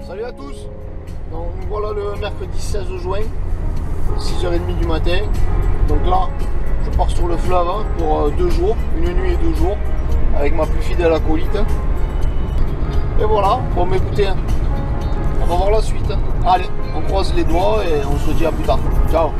Salut à tous. Donc voilà le mercredi 16 juin, 6h30 du matin. Donc là, je pars sur le fleuve pour 2 jours, une nuit et 2 jours, avec ma plus fidèle acolyte. Et voilà, bon écoutez, on va voir la suite. Allez, on croise les doigts et on se dit à plus tard. Ciao.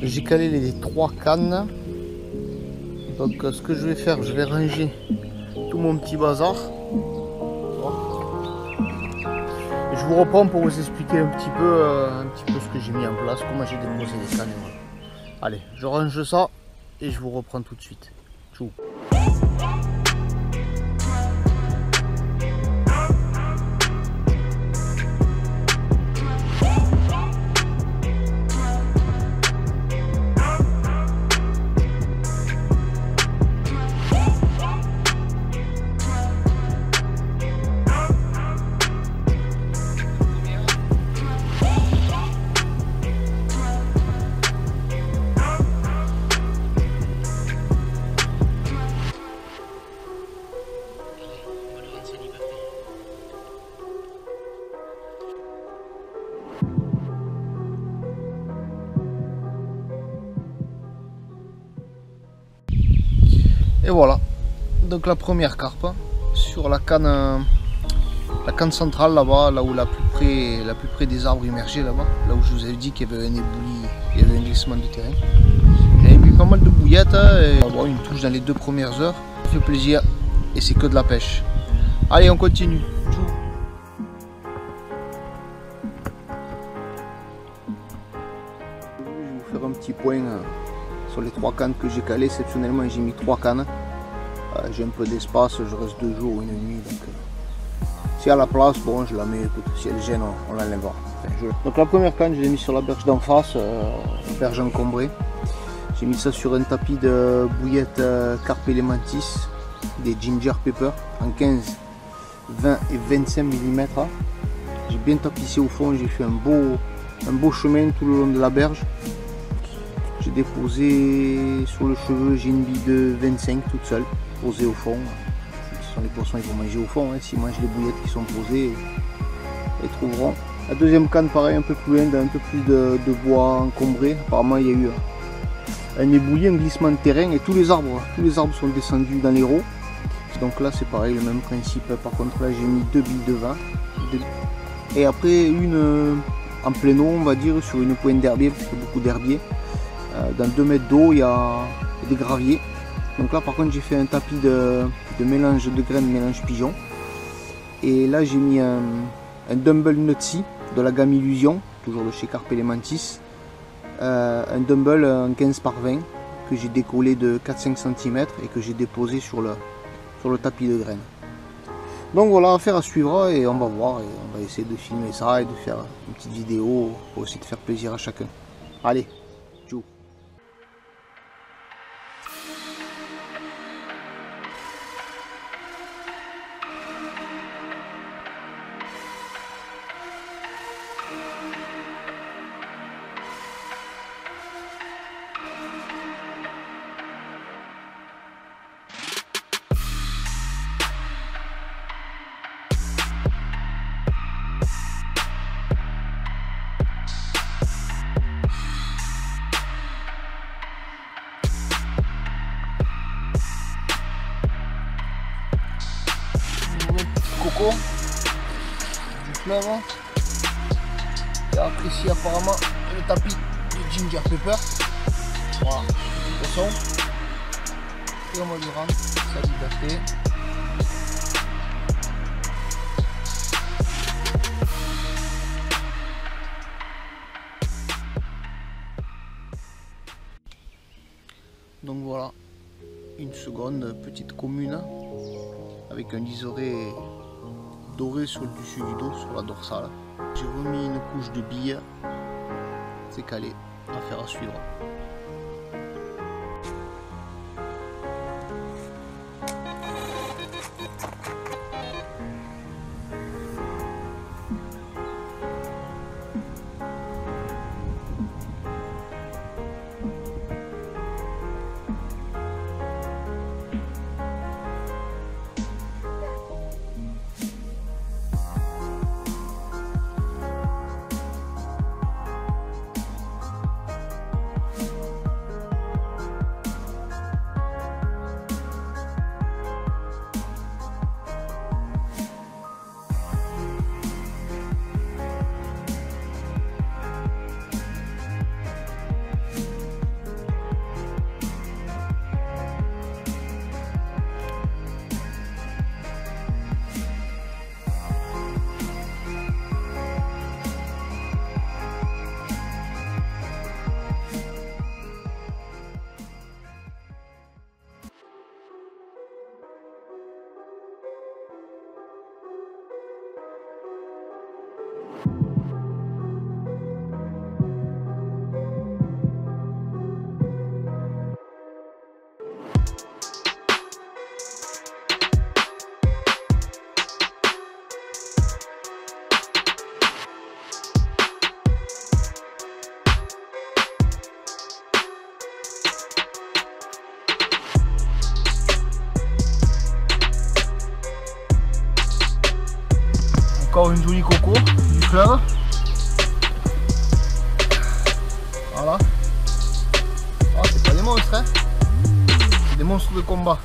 J'ai calé les 3 cannes. Donc ce que je vais faire, je vais ranger tout mon petit bazar. Et je vous reprends pour vous expliquer un petit peu ce que j'ai mis en place, comment j'ai déposé les cannes. Voilà. Allez, je range ça et je vous reprends tout de suite. Tchou. Et voilà, donc la première carpe sur la canne centrale là-bas, là où la plus près des arbres immergés là-bas, là où je vous avais dit qu'il y avait un éboulis, il y avait un glissement de terrain. J'avais mis pas mal de bouillettes et avoir une touche dans les 2 premières heures, ça fait plaisir et c'est que de la pêche. Allez, on continue. Je vais vous faire un petit point sur les 3 cannes que j'ai calées. Exceptionnellement, j'ai mis 3 cannes. J'ai un peu d'espace, je reste 2 jours, une nuit. Donc, si à la place, bon, je la mets. Écoute, si elle gêne, on l'enlèvera. Enfin, donc la première canne, je l'ai mis sur la berge d'en face, berge encombrée. J'ai mis ça sur un tapis de bouillettes Carpe Elementis, des ginger pepper en 15, 20 et 25 mm. J'ai bien tapissé au fond, j'ai fait un beau chemin tout le long de la berge. J'ai déposé sur le cheveu, j'ai une bille de 25 toute seule, posée au fond. Ce sont les poissons, ils vont manger au fond, hein. S'ils mangent les bouillettes qui sont posées, ils trouveront. La deuxième canne, pareil, un peu plus loin, un peu plus de bois encombré. Apparemment, il y a eu un éboulis, un glissement de terrain et tous les arbres sont descendus dans les rots. Donc là, c'est pareil, le même principe. Par contre, là, j'ai mis 2 billes de 20. Et après, une en plein eau, on va dire, sur une pointe d'herbier, parce qu'il y a beaucoup d'herbier. Dans 2 mètres d'eau, il y a des graviers. Donc là, par contre, j'ai fait un tapis de mélange de graines, mélange pigeon. Et là, j'ai mis un dumbbell Nutsi de la gamme Illusion, toujours de chez Carpe Elementis. Un dumbbell en 15 par 20 que j'ai décollé de 4-5 cm et que j'ai déposé sur le tapis de graines. Donc voilà, affaire à suivre et on va voir et on va essayer de filmer ça et de faire une petite vidéo pour essayer de faire plaisir à chacun. Allez, ciao. coco du fleuve qui apprécie apparemment le tapis de ginger pepper. Voilà, le poisson. Et on va lui rendre sa liberté. Donc voilà, une seconde petite commune avec un liseré doré sur le dessus du dos, sur la dorsale. J'ai remis une couche de billes, c'est calé, affaire à suivre. Encore une jolie coco du fleuve. Voilà. Ah, c'est pas des monstres, hein. C'est des monstres de combat.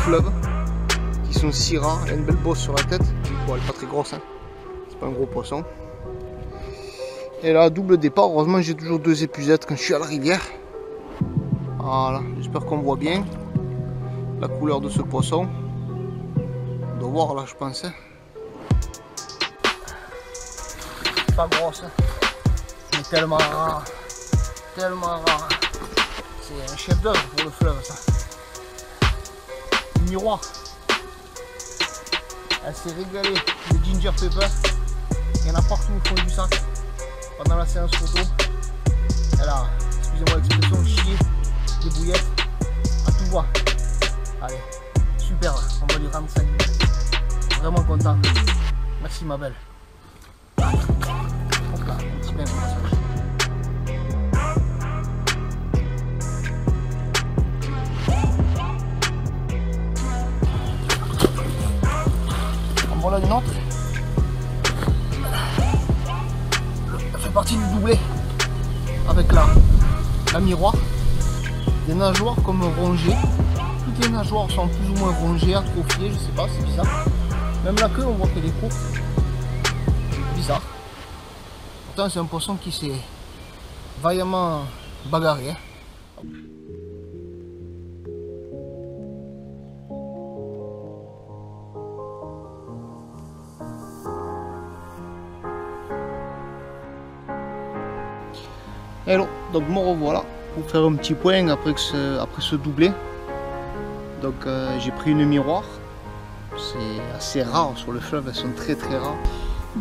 Fleuve qui sont si rares, il y a une belle bosse sur la tête, bon, elle n'est pas très grosse, hein. C'est pas un gros poisson. Et là, double départ, heureusement j'ai toujours 2 épuisettes quand je suis à la rivière. Voilà, j'espère qu'on voit bien la couleur de ce poisson. On doit voir là, je pense. Pas grosse, hein. Mais tellement rare, tellement rare. C'est un chef d'œuvre pour le fleuve, ça. Miroir. Elle s'est régalée de ginger pepper. Il y en a partout au fond du sac. Pendant la séance photo, elle a, excusez-moi l'expression, chier des bouillettes à tout voir. Allez, super, on va lui rendre ça. Vraiment content. Merci ma belle. Hop là, un petit bain pour la soirée. Voilà une autre. Ça fait partie du doublé avec la miroir. Des nageoires comme rongées. Toutes les nageoires sont plus ou moins rongées, atrophiées, je sais pas, c'est bizarre. Même la queue, on voit qu'elle est courte. Bizarre. Pourtant, c'est un poisson qui s'est vaillamment bagarré. Hein. Hello, donc me revoilà pour faire un petit point après ce doublé. Donc j'ai pris une miroir, c'est assez rare sur le fleuve, elles sont très rares.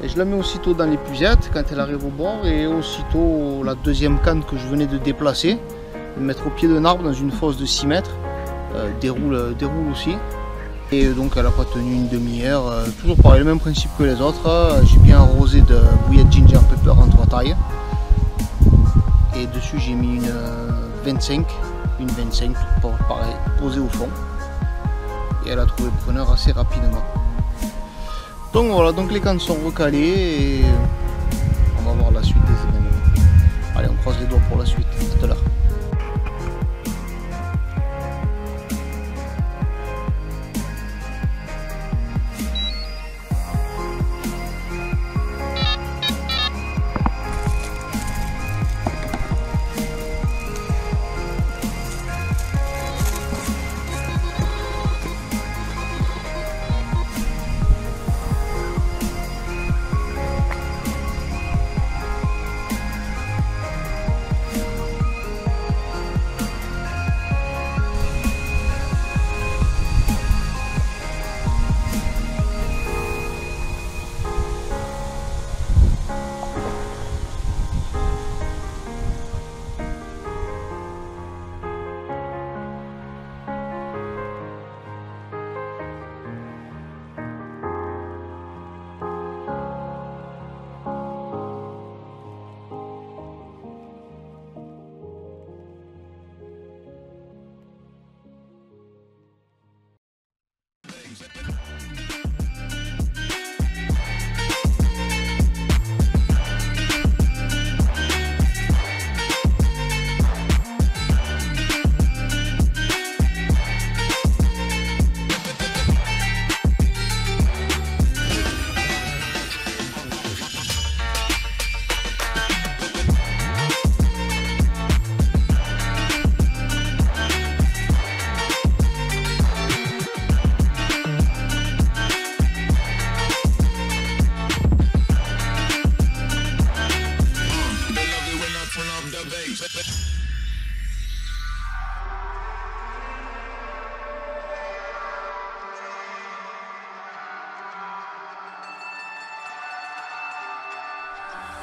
Et je la mets aussitôt dans l'épuisette quand elle arrive au bord et aussitôt la deuxième canne que je venais de déplacer, de mettre au pied d'un arbre dans une fosse de 6 mètres, déroule aussi. Et donc elle n'a pas tenu une demi-heure, toujours pareil, le même principe que les autres. J'ai bien arrosé de bouillie de ginger pepper en 3 tailles. Et dessus j'ai mis une 25, pareil, posée au fond. Et elle a trouvé preneur assez rapidement. Donc voilà, donc les cannes sont recalées et on va voir la suite des événements. Allez, on croise les doigts pour la suite. À tout à l'heure.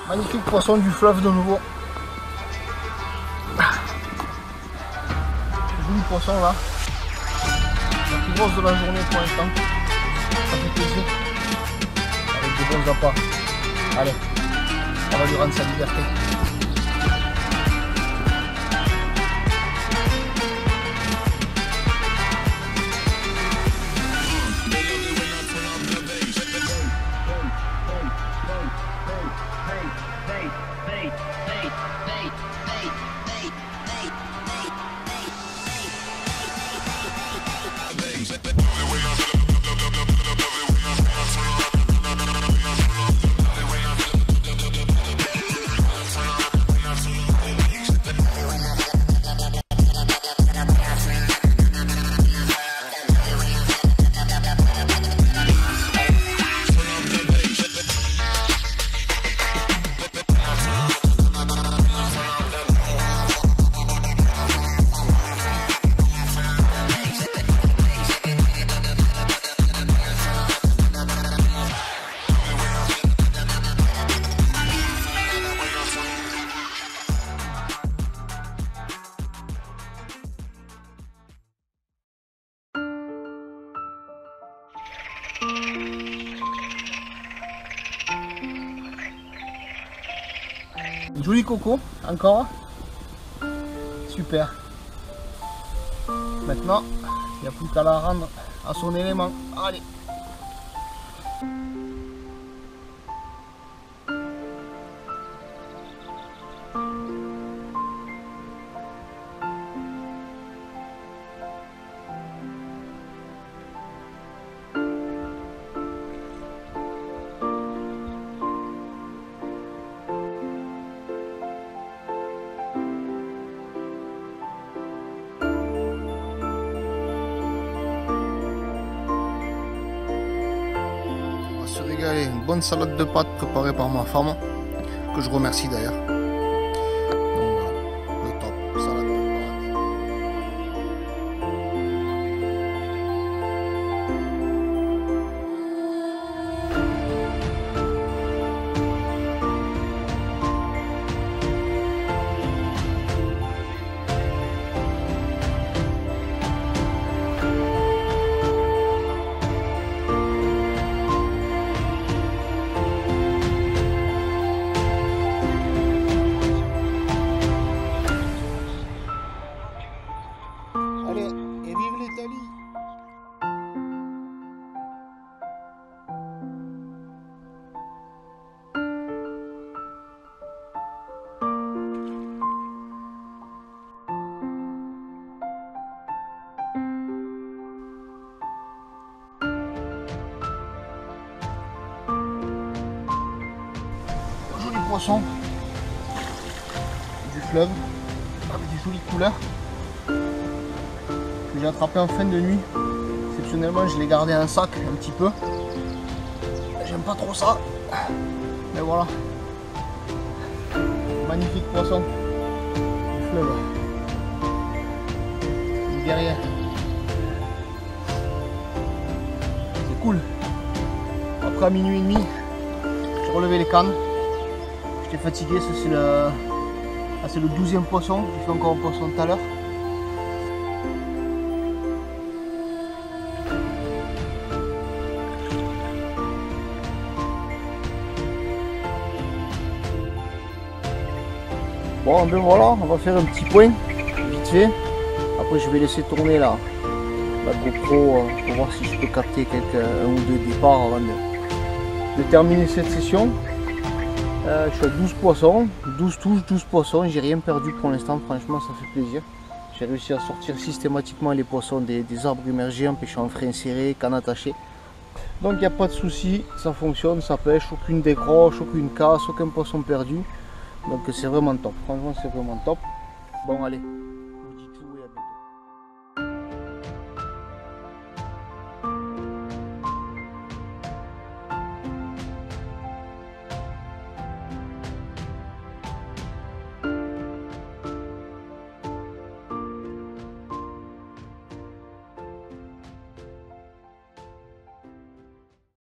Magnifique poisson du fleuve de nouveau. Joli poisson là. La plus grosse de la journée pour l'instant. Ça fait plaisir. Avec de bons appâts. Allez, on va lui rendre sa liberté. Joli coco, encore. Super. Maintenant, il n'y a plus qu'à la rendre à son élément. Allez. Régaler, une bonne salade de pâtes préparée par ma femme, que je remercie d'ailleurs. Donc voilà, le top, salade de pâtes. poissons du fleuve avec des jolies couleurs que j'ai attrapé en fin de nuit. Exceptionnellement, je l'ai gardé en sac un petit peu. J'aime pas trop ça, mais voilà. Magnifique poisson du fleuve. Une guerrière. C'est cool. Après à minuit et demi, j'ai relevé les cannes. J'étais fatigué, ça c'est le 12e poisson. J'ai fait encore un poisson tout à l'heure. Bon ben voilà, on va faire un petit point vite fait. Après je vais laisser tourner la GoPro pour voir si je peux capter un ou deux départs avant de terminer cette session. Je suis à 12 poissons, 12 touches, 12 poissons, j'ai rien perdu pour l'instant, franchement ça fait plaisir. J'ai réussi à sortir systématiquement les poissons des arbres immergés en pêchant en frein serré, canne attachée. Donc il n'y a pas de souci, ça fonctionne, ça pêche, aucune décroche, aucune casse, aucun poisson perdu. Donc c'est vraiment top, franchement c'est vraiment top. Bon allez,